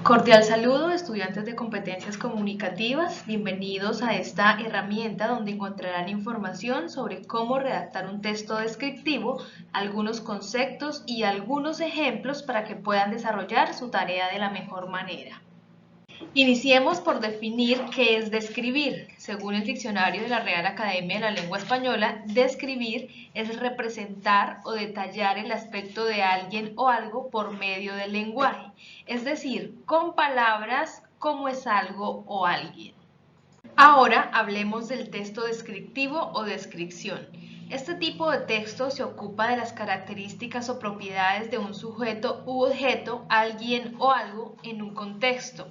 Cordial saludo, estudiantes de competencias comunicativas. Bienvenidos a esta herramienta donde encontrarán información sobre cómo redactar un texto descriptivo, algunos conceptos y algunos ejemplos para que puedan desarrollar su tarea de la mejor manera. Iniciemos por definir qué es describir. Según el diccionario de la Real Academia de la Lengua Española, describir es representar o detallar el aspecto de alguien o algo por medio del lenguaje, es decir, con palabras cómo es algo o alguien. Ahora hablemos del texto descriptivo o descripción. Este tipo de texto se ocupa de las características o propiedades de un sujeto u objeto, alguien o algo en un contexto,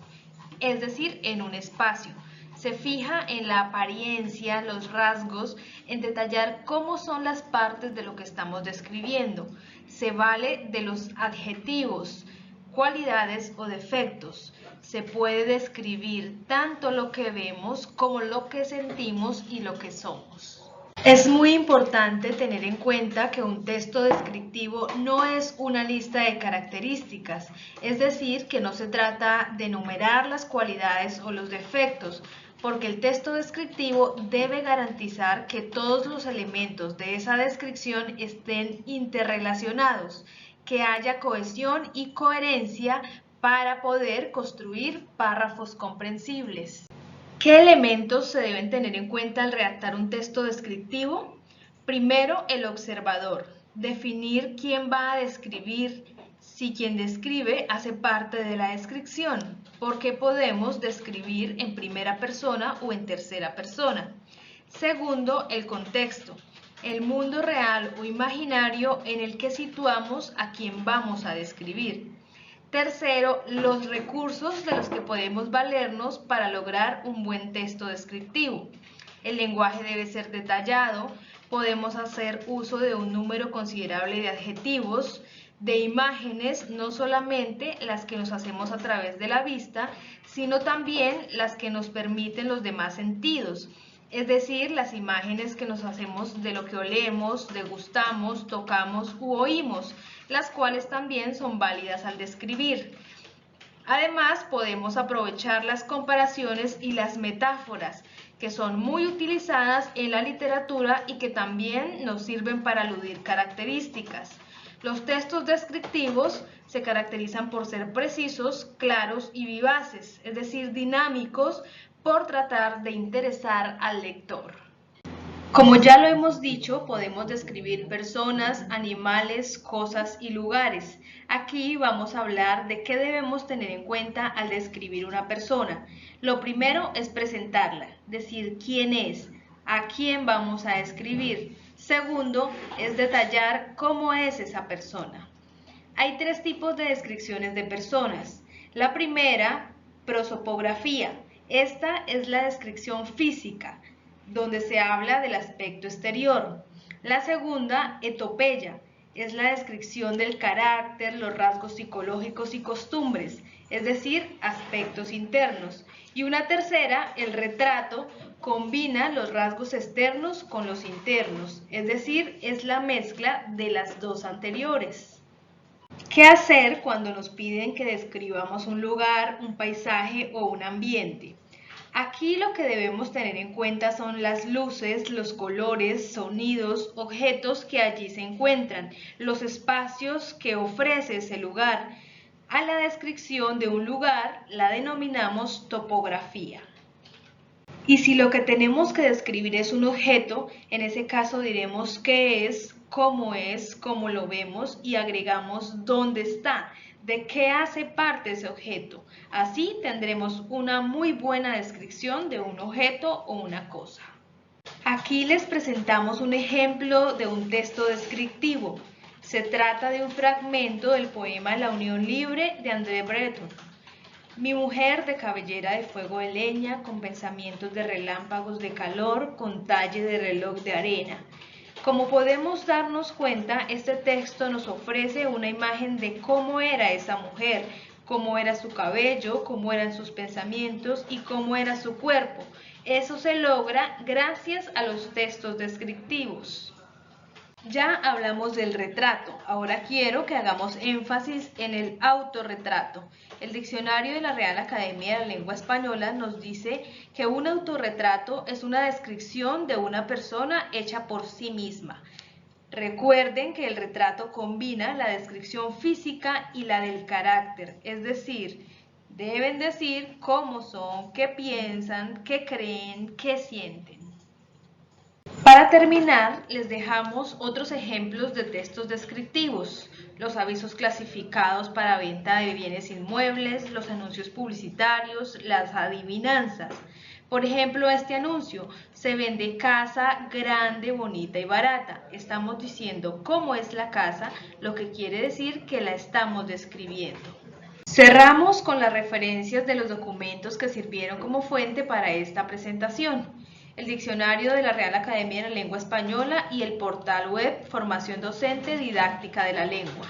es decir, en un espacio. Se fija en la apariencia, los rasgos, en detallar cómo son las partes de lo que estamos describiendo. Se vale de los adjetivos, cualidades o defectos. Se puede describir tanto lo que vemos como lo que sentimos y lo que somos. Es muy importante tener en cuenta que un texto descriptivo no es una lista de características, es decir, que no se trata de enumerar las cualidades o los defectos, porque el texto descriptivo debe garantizar que todos los elementos de esa descripción estén interrelacionados, que haya cohesión y coherencia para poder construir párrafos comprensibles. ¿Qué elementos se deben tener en cuenta al redactar un texto descriptivo? Primero, el observador. Definir quién va a describir, si quien describe hace parte de la descripción, porque podemos describir en primera persona o en tercera persona. Segundo, el contexto. El mundo real o imaginario en el que situamos a quien vamos a describir. Tercero, los recursos de los que podemos valernos para lograr un buen texto descriptivo. El lenguaje debe ser detallado, podemos hacer uso de un número considerable de adjetivos, de imágenes, no solamente las que nos hacemos a través de la vista, sino también las que nos permiten los demás sentidos, es decir, las imágenes que nos hacemos de lo que olemos, degustamos, tocamos u oímos, las cuales también son válidas al describir. Además, podemos aprovechar las comparaciones y las metáforas, que son muy utilizadas en la literatura y que también nos sirven para aludir características. Los textos descriptivos se caracterizan por ser precisos, claros y vivaces, es decir, dinámicos, por tratar de interesar al lector. Como ya lo hemos dicho, podemos describir personas, animales, cosas y lugares. Aquí vamos a hablar de qué debemos tener en cuenta al describir una persona. Lo primero es presentarla, decir quién es, a quién vamos a describir. Segundo, es detallar cómo es esa persona. Hay tres tipos de descripciones de personas. La primera, prosopografía. Esta es la descripción física, donde se habla del aspecto exterior. La segunda, etopeya, es la descripción del carácter, los rasgos psicológicos y costumbres, es decir, aspectos internos. Y una tercera, el retrato, combina los rasgos externos con los internos, es decir, es la mezcla de las dos anteriores. ¿Qué hacer cuando nos piden que describamos un lugar, un paisaje o un ambiente? Aquí lo que debemos tener en cuenta son las luces, los colores, sonidos, objetos que allí se encuentran, los espacios que ofrece ese lugar. A la descripción de un lugar la denominamos topografía. Y si lo que tenemos que describir es un objeto, en ese caso diremos qué es, cómo lo vemos y agregamos dónde está, de qué hace parte ese objeto. Así tendremos una muy buena descripción de un objeto o una cosa. Aquí les presentamos un ejemplo de un texto descriptivo. Se trata de un fragmento del poema La Unión Libre de André Breton. Mi mujer de cabellera de fuego de leña, con pensamientos de relámpagos de calor, con talle de reloj de arena. Como podemos darnos cuenta, este texto nos ofrece una imagen de cómo era esa mujer, cómo era su cabello, cómo eran sus pensamientos y cómo era su cuerpo. Eso se logra gracias a los textos descriptivos. Ya hablamos del retrato, ahora quiero que hagamos énfasis en el autorretrato. El diccionario de la Real Academia de la Lengua Española nos dice que un autorretrato es una descripción de una persona hecha por sí misma. Recuerden que el retrato combina la descripción física y la del carácter, es decir, deben decir cómo son, qué piensan, qué creen, qué sienten. Para terminar, les dejamos otros ejemplos de textos descriptivos: los avisos clasificados para venta de bienes inmuebles, los anuncios publicitarios, las adivinanzas. Por ejemplo, este anuncio: se vende casa grande, bonita y barata. Estamos diciendo cómo es la casa, lo que quiere decir que la estamos describiendo. Cerramos con las referencias de los documentos que sirvieron como fuente para esta presentación: el Diccionario de la Real Academia de la Lengua Española y el portal web Formación Docente Didáctica de la Lengua.